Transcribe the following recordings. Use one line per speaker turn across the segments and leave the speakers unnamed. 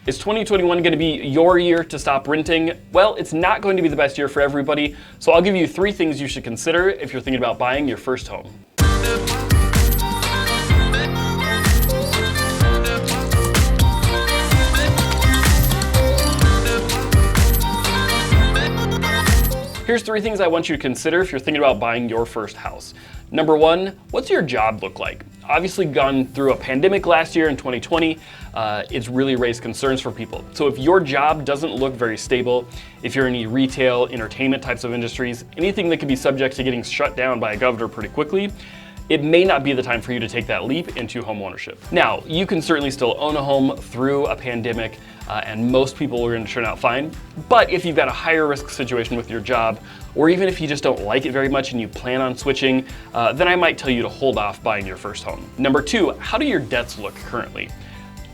Is 2021 going to be your year to stop renting? Well, it's not going to be the best year for everybody, so I'll give you 3 things you should consider if you're thinking about buying your first home. Here's 3 things I want you to consider if you're thinking about buying your first house. Number 1, what's your job look like? Obviously gone through a pandemic last year in 2020, it's really raised concerns for people. So if your job doesn't look very stable, if you're in any retail, entertainment types of industries, anything that could be subject to getting shut down by a governor pretty quickly, it may not be the time for you to take that leap into home ownership. Now, you can certainly still own a home through a pandemic, and most people are going to turn out fine. But if you've got a higher risk situation with your job, or even if you just don't like it very much and you plan on switching, then I might tell you to hold off buying your first home. Number 2, how do your debts look currently?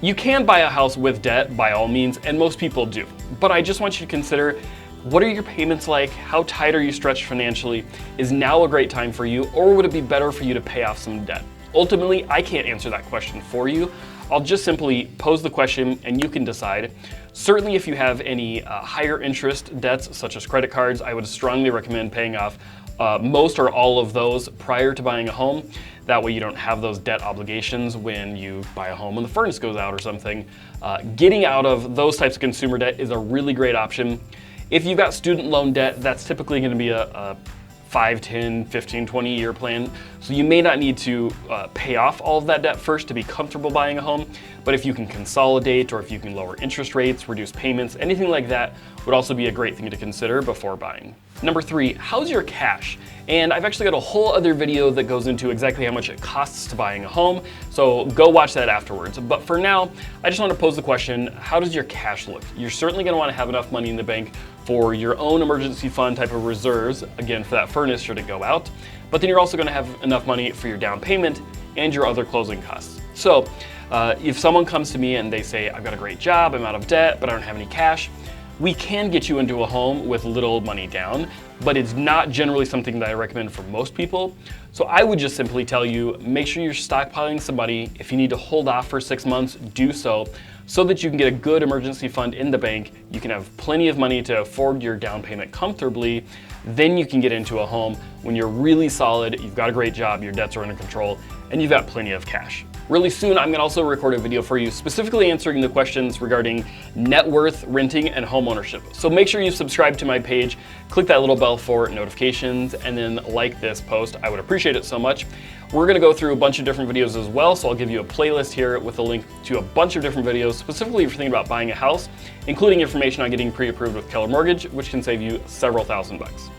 You can buy a house with debt by all means, and most people do. But I just want you to consider, what are your payments like? How tight are you stretched financially? Is now a great time for you, or would it be better for you to pay off some debt? Ultimately, I can't answer that question for you. I'll just simply pose the question and you can decide. Certainly if you have any higher interest debts, such as credit cards, I would strongly recommend paying off most or all of those prior to buying a home. That way you don't have those debt obligations when you buy a home and the furnace goes out or something. Getting out of those types of consumer debt is a really great option. If you've got student loan debt, that's typically going to be a 5, 10, 15, 20 year plan. So you may not need to pay off all of that debt first to be comfortable buying a home, but if you can consolidate or if you can lower interest rates, reduce payments, anything like that would also be a great thing to consider before buying. Number 3, how's your cash? And I've actually got a whole other video that goes into exactly how much it costs to buying a home, so go watch that afterwards. But for now, I just want to pose the question, how does your cash look? You're certainly going to want to have enough money in the bank for your own emergency fund type of reserves, again, for that furnace should it go out, but then you're also going to have enough money for your down payment and your other closing costs. So if someone comes to me and they say, I've got a great job, I'm out of debt, but I don't have any cash, we can get you into a home with little money down, but it's not generally something that I recommend for most people. So I would just simply tell you, make sure you're stockpiling some money. If you need to hold off for 6 months, do so that you can get a good emergency fund in the bank. You can have plenty of money to afford your down payment comfortably. Then you can get into a home when you're really solid, you've got a great job, your debts are under control, and you've got plenty of cash. Really soon, I'm gonna also record a video for you specifically answering the questions regarding net worth, renting, and home ownership. So make sure you subscribe to my page, click that little bell for notifications, and then like this post. I would appreciate it so much. We're gonna go through a bunch of different videos as well, so I'll give you a playlist here with a link to a bunch of different videos, specifically if you're thinking about buying a house, including information on getting pre-approved with Keller Mortgage, which can save you several $1,000s.